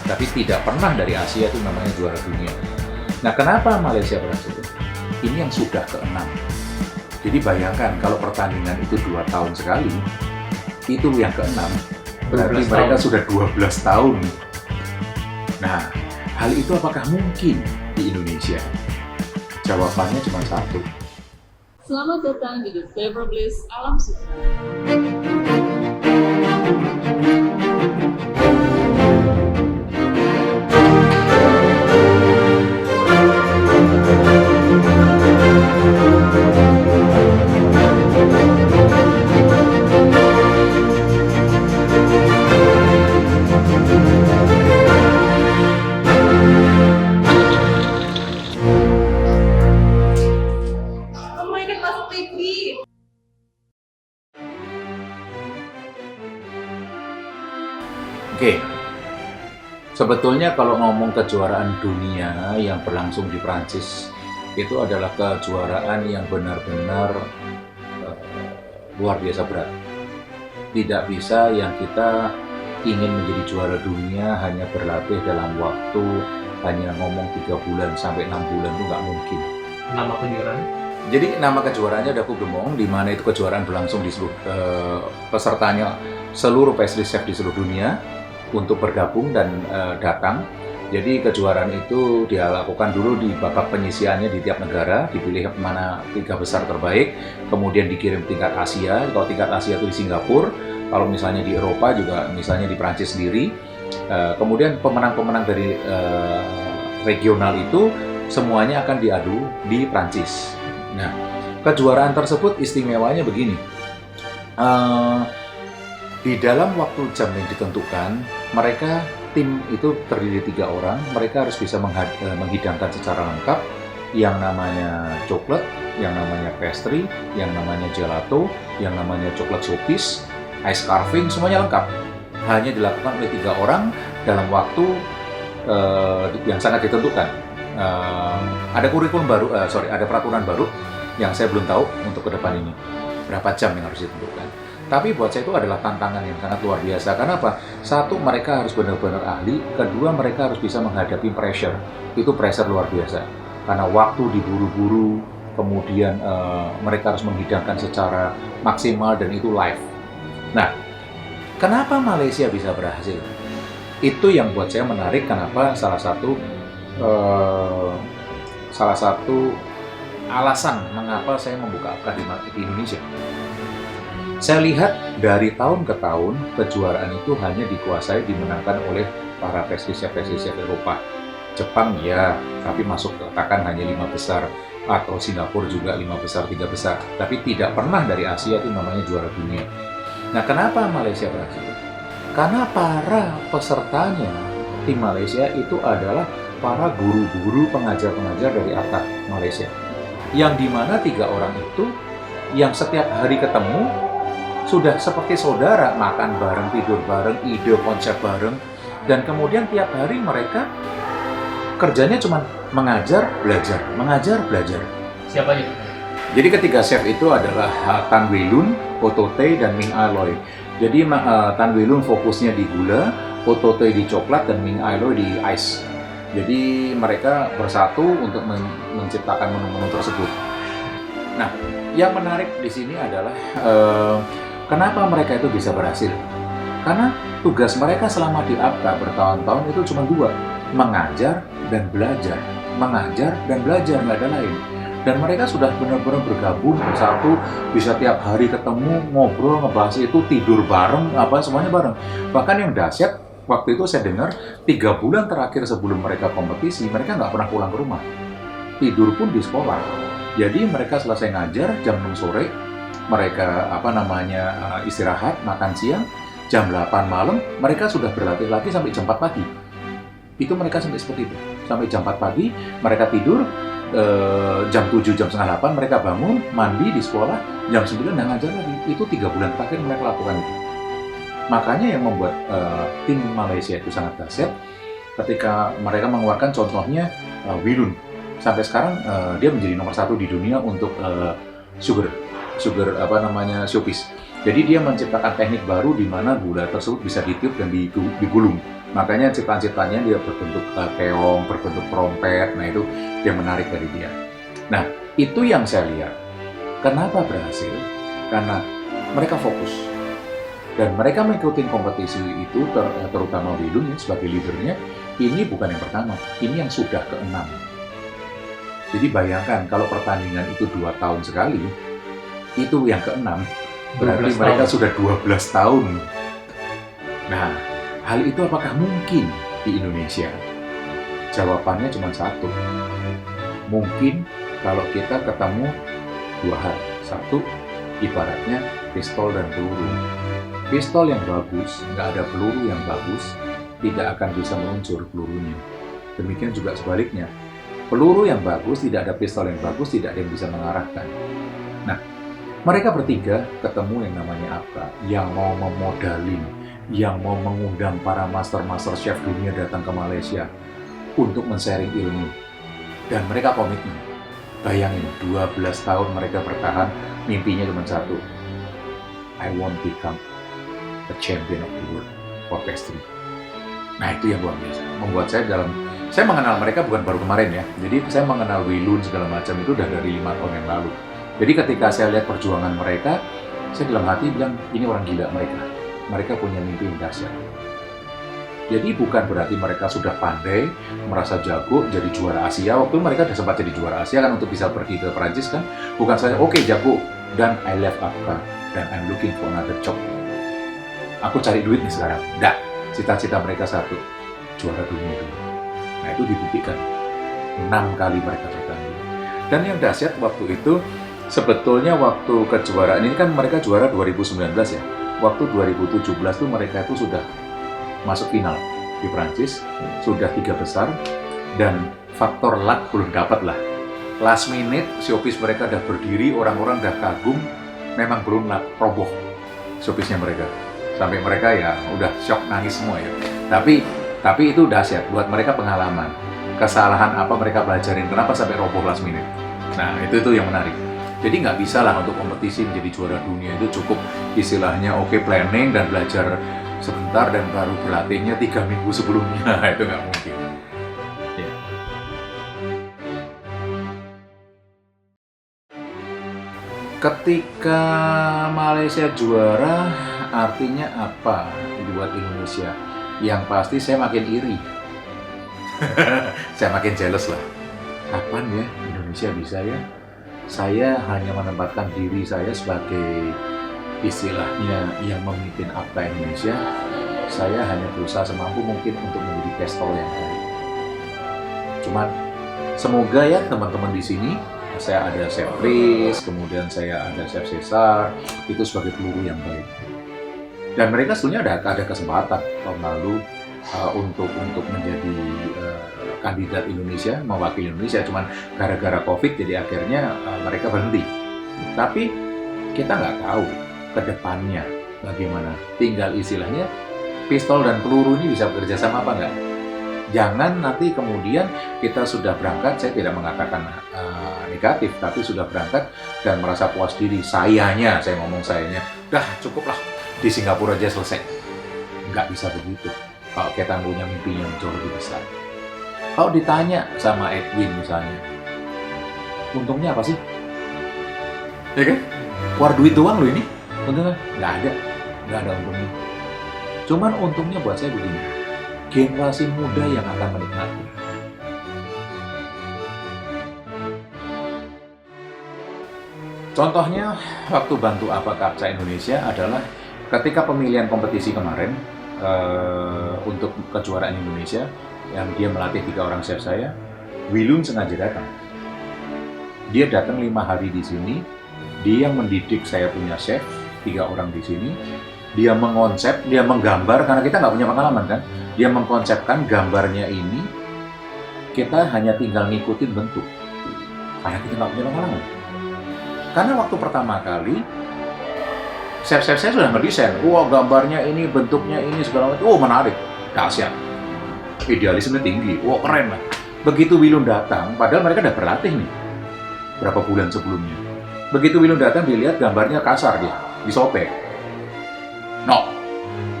tapi tidak pernah dari Asia itu namanya juara dunia. Nah, kenapa Malaysia berhasil? Ini yang sudah ke-6. Jadi bayangkan kalau pertandingan itu 2 tahun sekali, itu yang ke-6, berarti 12 mereka tahun. sudah 12 tahun. Nah, hal itu apakah mungkin di Indonesia? Jawabannya cuma satu. Selamat datang di The Flavor Bliss Alam Sutra. Mainkan masuk TV. Oke, sebetulnya kalau ngomong kejuaraan dunia yang berlangsung di Prancis, itu adalah kejuaraan yang benar-benar luar biasa berat. Tidak bisa yang kita ingin menjadi juara dunia hanya berlatih dalam waktu hanya ngomong 3 bulan sampai 6 bulan itu nggak mungkin. Nama kejuaraan? Jadi nama kejuaraannya ada Coupe du Monde, di mana itu kejuaraan berlangsung di seluruh pesertanya seluruh pastry chef di seluruh dunia untuk bergabung dan datang. Jadi kejuaraan itu dia lakukan dulu di babak penyisiannya di tiap negara, dipilih mana 3 besar terbaik, kemudian dikirim tingkat Asia. Kalau tingkat Asia itu di Singapura, kalau misalnya di Eropa juga misalnya di Prancis sendiri. Kemudian pemenang-pemenang dari regional itu semuanya akan diadu di Prancis. Nah, kejuaraan tersebut istimewanya begini. Di dalam waktu jam yang ditentukan, mereka tim itu terdiri 3 orang, mereka harus bisa menghidangkan secara lengkap yang namanya coklat, yang namanya pastry, yang namanya gelato, yang namanya coklat showpiece, ice carving, semuanya lengkap. Hanya dilakukan oleh 3 orang dalam waktu yang sangat ditentukan. Ada kurikulum baru, ada peraturan baru yang saya belum tahu untuk ke depan ini berapa jam yang harus ditentukan. Tapi buat saya itu adalah tantangan yang sangat luar biasa. Karena apa? Satu, mereka harus benar-benar ahli. Kedua, mereka harus bisa menghadapi pressure. Itu pressure luar biasa. Karena waktu diburu-buru, kemudian mereka harus menghidangkan secara maksimal dan itu live. Nah, kenapa Malaysia bisa berhasil? Itu yang buat saya menarik. Kenapa salah satu alasan mengapa saya membuka akademi di Indonesia. Saya lihat dari tahun ke tahun kejuaraan itu hanya dikuasai dimenangkan oleh para pastry chef Eropa. Jepang ya, tapi masuk katakan hanya 5 besar, atau Singapura juga 5 besar, 3 besar. Tapi tidak pernah dari Asia itu namanya juara dunia. Nah, kenapa Malaysia berhasil? Karena para pesertanya tim Malaysia itu adalah para guru-guru pengajar-pengajar dari atap Malaysia. Yang dimana 3 orang itu yang setiap hari ketemu sudah seperti saudara, makan bareng, tidur bareng, ide konsep bareng, dan kemudian tiap hari mereka kerjanya cuma mengajar, belajar, mengajar, belajar. Siapa aja? Jadi ketiga chef itu adalah Tan Wei Lun, Otto Tay, dan Ming Ai Loy. Jadi Tan Wei Lun fokusnya di gula, Otto Tay di coklat, dan Ming Ai Loy di ice. Jadi mereka bersatu untuk menciptakan menu-menu tersebut. Nah, yang menarik di sini adalah kenapa mereka itu bisa berhasil? Karena tugas mereka selama di APTA bertahun-tahun itu cuma 2, mengajar dan belajar. Mengajar dan belajar, nggak ada lain. Dan mereka sudah benar-benar bergabung bersatu, bisa tiap hari ketemu, ngobrol, ngebahas itu, tidur bareng, semuanya bareng. Bahkan yang dahsyat, waktu itu saya dengar 3 bulan terakhir sebelum mereka kompetisi, mereka nggak pernah pulang ke rumah. Tidur pun di sekolah. Jadi mereka selesai ngajar jam 6 sore, mereka istirahat, makan siang, jam 8 malam, mereka sudah berlatih lagi sampai jam 4 pagi. Itu mereka sampai seperti itu. Sampai jam 4 pagi, mereka tidur, jam 7, jam setengah 8, mereka bangun, mandi di sekolah, jam 9 dan ngajar lagi. Itu 3 bulan terakhir mereka lakukan itu. Makanya yang membuat tim Malaysia itu sangat dahsyat, ketika mereka mengeluarkan contohnya Wei Lun. Sampai sekarang dia menjadi nomor 1 di dunia untuk sugar showpiece. Jadi dia menciptakan teknik baru di mana gula tersebut bisa ditiup dan digulung. Makanya ciptaan-ciptaannya dia berbentuk keong, berbentuk trompet, nah itu dia menarik dari dia. Nah, itu yang saya lihat. Kenapa berhasil? Karena mereka fokus. Dan mereka mengikuti kompetisi itu, terutama Wilun sebagai leadernya, ini bukan yang pertama, ini yang sudah ke-6. Jadi bayangkan kalau pertandingan itu 2 tahun sekali, itu yang ke-6, berarti 12 mereka tahun. sudah 12 tahun. Nah, hal itu apakah mungkin di Indonesia? Jawabannya cuma satu. Mungkin kalau kita ketemu 2 hal. Satu, ibaratnya pistol dan peluru. Pistol yang bagus, nggak ada peluru yang bagus, tidak akan bisa meluncur pelurunya. Demikian juga sebaliknya. Peluru yang bagus, tidak ada pistol yang bagus, tidak ada yang bisa mengarahkan. Nah, mereka bertiga ketemu yang namanya apa? Yang mau memodalin, yang mau mengundang para master-master chef dunia datang ke Malaysia untuk men-sharing ilmu. Dan mereka komitmen. Bayangin, 12 tahun mereka bertahan, mimpinya cuma satu. I want become a champion of the world for pastry. Nah, itu yang luar biasa. Membuat saya mengenal mereka bukan baru kemarin ya. Jadi saya mengenal Wilun segala macam itu udah dari 5 tahun yang lalu. Jadi ketika saya lihat perjuangan mereka, saya dalam hati bilang, ini orang gila mereka. Mereka punya mimpi yang dahsyat. Jadi bukan berarti mereka sudah pandai, merasa jago, jadi juara Asia. Waktu mereka sudah sempat jadi juara Asia kan untuk bisa pergi ke Perancis kan. Bukan saya, oke, jago, dan I left Africa, dan I'm looking for another job. Aku cari duit nih sekarang. Nggak, cita-cita mereka satu, juara dunia dulu. Nah itu dibuktikan. 6 kali mereka bertanding. Dan yang dahsyat waktu itu, sebetulnya waktu kejuaraan ini kan mereka juara 2019 ya. Waktu 2017 tuh mereka itu sudah masuk final di Prancis, sudah 3 besar, dan faktor luck belum dapat lah. Last minute, showpiece mereka udah berdiri, orang-orang udah kagum, memang belum roboh showpiece-nya mereka. Sampai mereka ya udah shock, nangis semua ya. Tapi itu dahsyat, buat mereka pengalaman. Kesalahan apa mereka pelajarin, kenapa sampai roboh last minute. Nah, itu yang menarik. Jadi nggak bisa lah untuk kompetisi menjadi juara dunia itu cukup istilahnya oke planning dan belajar sebentar dan baru berlatihnya 3 minggu sebelumnya. Itu nggak mungkin. Ya. Ketika Malaysia juara, artinya apa buat Indonesia? Yang pasti saya makin iri. Saya makin jealous lah. Kapan ya Indonesia bisa ya? Saya hanya menempatkan diri saya sebagai istilahnya yang memimpin APTA Indonesia. Saya hanya berusaha semampu mungkin untuk menjadi pestol yang baik. Cuman semoga ya teman-teman di sini, saya ada Chef Riz, kemudian saya ada Chef Cesar, itu sebagai peluru yang baik. Dan mereka sebenarnya ada kesempatan tahun lalu untuk menjadi kandidat Indonesia, mewakili Indonesia, cuman gara-gara COVID jadi akhirnya mereka berhenti. Tapi kita nggak tahu ke depannya bagaimana. Tinggal istilahnya pistol dan peluru ini bisa bekerja sama apa nggak? Jangan nanti kemudian kita sudah berangkat, saya tidak mengatakan negatif, tapi sudah berangkat dan merasa puas diri. Saya ngomong sayanya, dah cukuplah di Singapura aja selesai. Nggak bisa begitu. Kalau kita punya mimpi yang jauh lebih besar. Kalau ditanya sama Edwin misalnya, untungnya apa sih? Ya kan? Keluar duit doang loh ini. Untungnya nggak ada untungnya. Cuman untungnya buat saya begini, generasi muda yang akan menikmati. Contohnya, waktu bantu apa Kapsa Indonesia adalah ketika pemilihan kompetisi kemarin untuk kejuaraan Indonesia, yang dia melatih 3 orang chef saya, Wilun sengaja datang. Dia datang 5 hari di sini, dia mendidik saya punya chef, 3 orang di sini, dia mengonsep, dia menggambar, karena kita nggak punya pengalaman kan, dia mengkonsepkan gambarnya ini, kita hanya tinggal ngikutin bentuk, karena kita nggak punya pengalaman. Karena waktu pertama kali, chef-chef saya sudah ngedesain, wah gambarnya ini, bentuknya ini, segala macam, menarik, dahsyat. Idealisme tinggi, wah keren lah. Begitu Wilun datang, padahal mereka udah berlatih nih berapa bulan sebelumnya. Begitu Wilun datang, dilihat gambarnya kasar dia, disobek. No,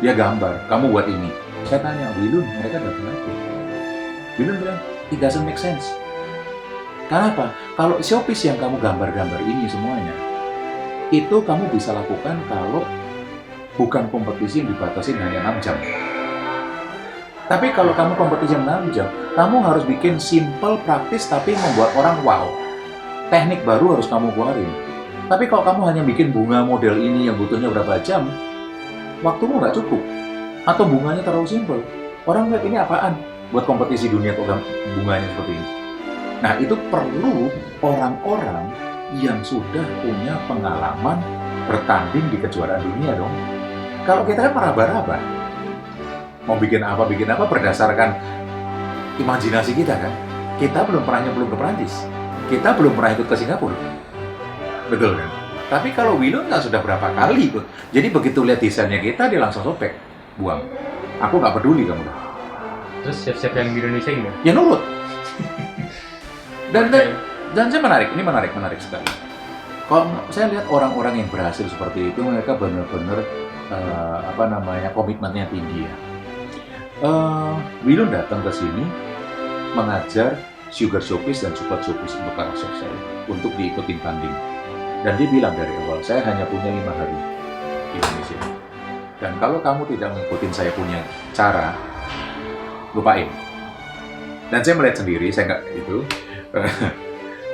dia gambar, kamu buat ini. Saya tanya, Wilun, mereka datang lagi. Wilun bilang, it doesn't make sense. Kenapa? Kalau showpiece yang kamu gambar-gambar ini semuanya, itu kamu bisa lakukan kalau bukan kompetisi yang dibatasi hanya 6 jam. Tapi kalau kamu kompetisi 6 jam, kamu harus bikin simple, praktis, tapi membuat orang wow. Teknik baru harus kamu keluarin. Tapi kalau kamu hanya bikin bunga model ini yang butuhnya berapa jam, waktumu nggak cukup. Atau bunganya terlalu simple. Orang lihat ini apaan? Buat kompetisi dunia kok bunganya seperti ini. Nah, itu perlu orang-orang yang sudah punya pengalaman bertanding di kejuaraan dunia dong. Kalau kita kan meraba-raba, mau bikin apa berdasarkan imajinasi kita kan. Kita belum pernah nyemplung ke Perancis, kita belum pernah ikut ke Singapura, betul kan? Tapi kalau Wilun kan sudah berapa kali ikut. Jadi begitu lihat desainnya kita, dia langsung sobek, buang. Aku nggak peduli kamu. Terus chef-chef yang di Indonesia gimana? Ya nurut. Dan saya menarik sekali. Kalau saya lihat orang-orang yang berhasil seperti itu, mereka benar-benar komitmennya tinggi ya. Wilun datang ke sini mengajar sugar showpiece dan chocolate showpiece untuk para chef saya untuk diikutin tanding. Dan dia bilang dari awal, saya hanya punya 5 hari di Indonesia. Dan kalau kamu tidak mengikutin saya punya cara, lupain. Dan saya melihat sendiri, saya nggak gitu.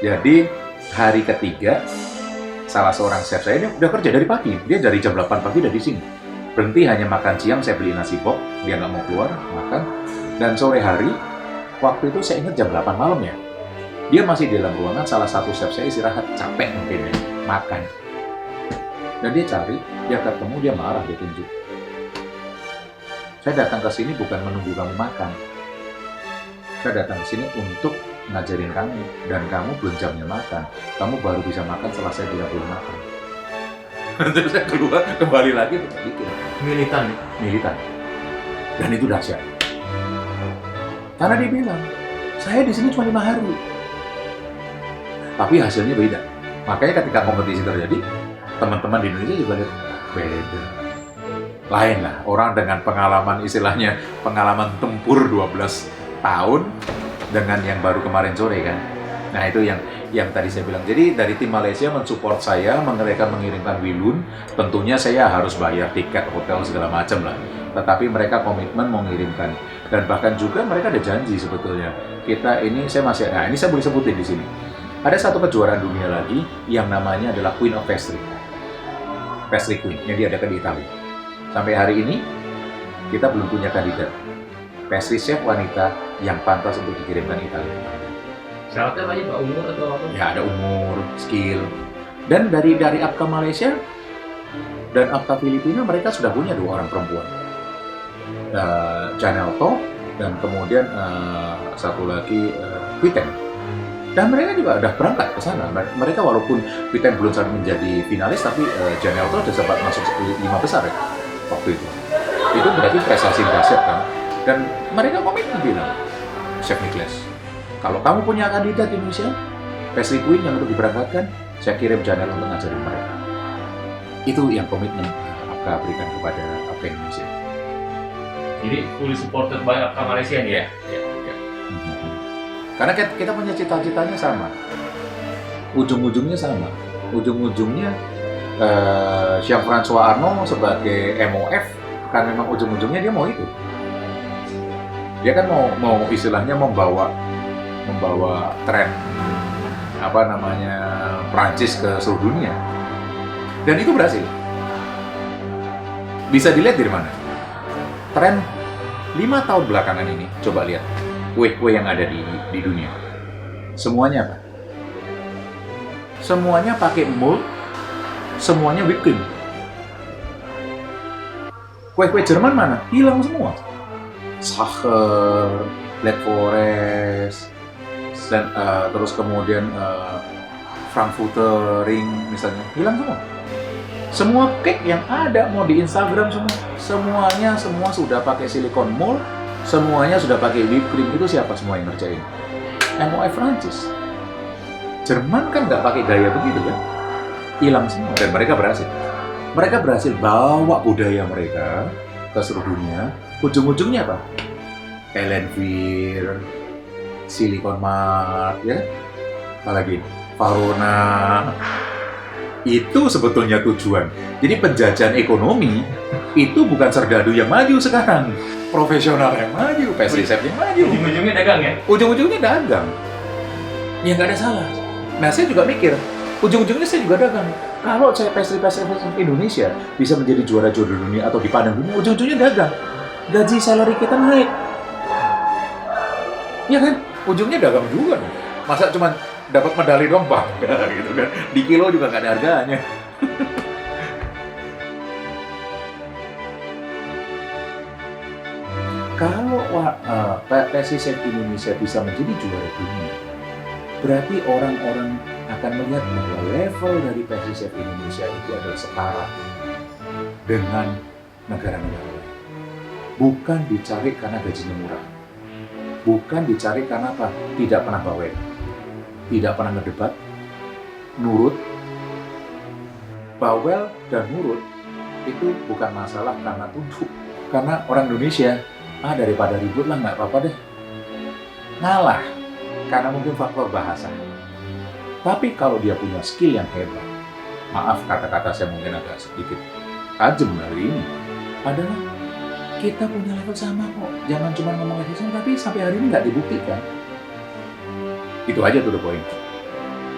Jadi hari ketiga, salah seorang chef saya ini udah kerja dari pagi. Dia dari jam 8 pagi udah di sini. Berhenti hanya makan siang, saya beli nasi box, dia nggak mau keluar, makan. Dan sore hari, waktu itu saya ingat jam 8 malam ya. Dia masih di dalam ruangan, salah satu chef saya istirahat, capek mungkin ya, makan. Dan dia cari, dia ketemu, dia marah, dia tunjuk. Saya datang ke sini bukan menunggu kamu makan. Saya datang ke sini untuk ngajarin kamu, dan kamu belum jamnya makan. Kamu baru bisa makan setelah saya tidak boleh makan. Terus saya keluar, kembali lagi, bikin. Militan ya? Militan. Dan itu dahsyat. Karena dia bilang, saya di sini cuma 5 hari. Tapi hasilnya beda. Makanya ketika kompetisi terjadi, teman-teman di Indonesia juga lihat, beda. Lain lah, orang dengan pengalaman istilahnya, pengalaman tempur 12 tahun, dengan yang baru kemarin sore kan. Nah itu yang tadi saya bilang. Jadi dari tim Malaysia mensupport saya, mereka mengirimkan Wilun. Tentunya saya harus bayar tiket, hotel segala macam lah. Tetapi mereka komitmen mau mengirimkan. Dan bahkan juga mereka ada janji sebetulnya. Kita ini saya masih, nah ini saya boleh sebutin di sini. Ada satu kejuaraan dunia lagi yang namanya adalah Queen of Pastry. Pastry Queen yang diadakan di Italia. Sampai hari ini kita belum punya kandidat pastry chef wanita yang pantas untuk dikirimkan Italia. Syaratnya apa aja Pak? Umur atau apa? Ya ada umur, skill. Dan dari APCA Malaysia dan APCA Filipina mereka sudah punya 2 orang perempuan. Janelle To dan kemudian satu lagi Quiten. Dan mereka juga sudah berangkat ke sana. Mereka walaupun Quiten belum sampai menjadi finalis, tapi Janelle To sudah sempat masuk 5 besar ya waktu itu. Itu berarti prestasi dahsyat kan. Dan mereka komitmen bilang, Chef Nicholas, kalau kamu punya kandidat di Indonesia, pastry queen yang untuk diberangkatkan, saya kirim Janelle untuk ngajarin mereka. Itu yang komitmen APCA berikan kepada APCA Indonesia. Jadi fully supported by APCA Malaysia nih ya? Ya. Karena kita punya cita-citanya sama. Ujung-ujungnya sama. Ujung-ujungnya Jean-François Arnault sebagai MOF, kan memang ujung-ujungnya dia mau itu. Dia kan mau istilahnya membawa tren Prancis ke seluruh dunia. Dan itu berhasil. Bisa dilihat dari mana? Tren 5 tahun belakangan ini, coba lihat kue-kue yang ada di dunia. Semuanya apa? Semuanya pakai mold, semuanya whipped cream. Kue-kue Jerman mana? Hilang semua. Sacher, Black Forest, dan terus kemudian Frankfurter Ring misalnya, hilang semua. Semua cake yang ada mau di Instagram semuanya sudah pakai silikon mold, semuanya sudah pakai whipped cream. Itu siapa semua yang ngerjain? MOF Prancis. Jerman kan nggak pakai gaya begitu kan? Hilang semua. Dan mereka berhasil bawa budaya mereka ke seluruh dunia. ujung-ujungnya apa? Elenvir, Silicon Mart, ya, apalagi Farona. Itu sebetulnya tujuan. Jadi penjajahan ekonomi itu bukan serdadu yang maju sekarang, profesional yang maju, PSISF yang maju. Ujung-ujungnya dagang ya? Ujung-ujungnya dagang. Ya nggak ada salah. Nah saya juga mikir, ujung-ujungnya saya juga dagang. Kalau saya pastry Indonesia bisa menjadi juara-juara dunia atau dipandang dunia, ujung-ujungnya dagang. Gaji salary kita naik. Ya kan? Ujungnya dagang juga. Masa cuma dapat medali doang bangga gitu kan? Di kilo juga nggak ada harganya. Kalau PSISF Indonesia bisa menjadi juara dunia, berarti orang-orang akan melihat bahwa level dari PSISF Indonesia itu adalah setara dengan negara-negara lain. Bukan dicari karena gajinya murah. Bukan dicari karena apa? Tidak pernah bawel. Tidak pernah ngedebat. Nurut. Bawel dan nurut itu bukan masalah karena tunduk. Karena orang Indonesia, daripada ribut lah nggak apa-apa deh. Ngalah. Karena mungkin faktor bahasa. Tapi kalau dia punya skill yang hebat, maaf kata-kata saya mungkin agak sedikit tajam hari ini, adalah kita punya level sama kok. Jangan cuma ngomong level sama, tapi sampai hari ini nggak dibuktikan. Itu aja tuh the point.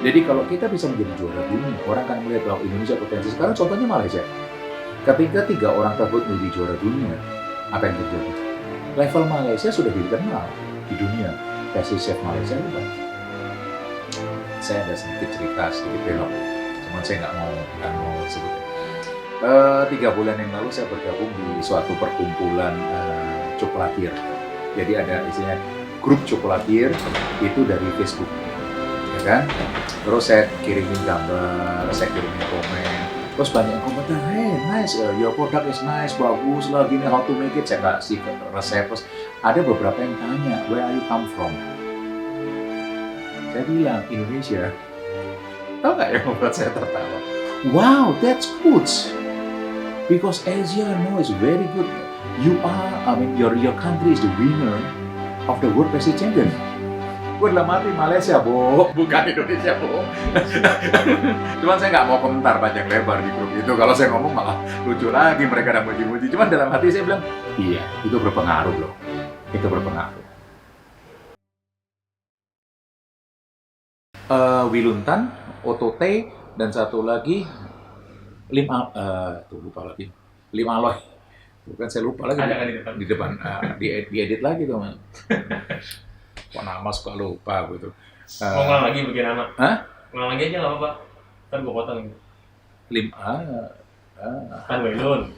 Jadi kalau kita bisa menjadi juara dunia, orang akan melihat bahwa Indonesia potensi. Sekarang contohnya Malaysia. Ketika 3 orang tersebut menjadi juara dunia, apa yang terjadi? Level Malaysia sudah dikenal di dunia. PSISF Malaysia hebat. Saya ada sedikit cerita, sedikit belok. Cuman saya nggak mau sebut. 3 bulan yang lalu saya bergabung di suatu perkumpulan coklatir. Jadi ada isinya grup coklatir itu dari Facebook, ya kan? Terus saya kirimin gambar, saya kirimin komen. Terus banyak yang komentar, hey nice, your product is nice, bagus lah, gini how to make it. Saya kasih resep. Terus ada beberapa yang tanya, where are you come from? Saya bilang, Indonesia. Tahu nggak yang membuat saya tertawa? Wow, that's good. Because Asia is very good. Your country is the winner of the World Pastry Champion. Gue dalam hati Malaysia, bukan Indonesia, Cuman saya nggak mau komentar panjang lebar di grup itu. Kalau saya ngomong malah lucu lagi, mereka udah muji-muji. Cuman dalam hati saya bilang, iya, itu berpengaruh loh. Itu berpengaruh. Wiluntan, Otote, dan satu lagi Lim Aloy. Bukan, saya lupa lagi. Ada kan di depan? Diedit lagi tuh, man. Kok nama suka lupa gitu. Mau ngulang lagi bikin nama? Hah? Ngulang lagi aja nggak apa-apa. Ntar gue potong gitu. Lim Tan Weilun.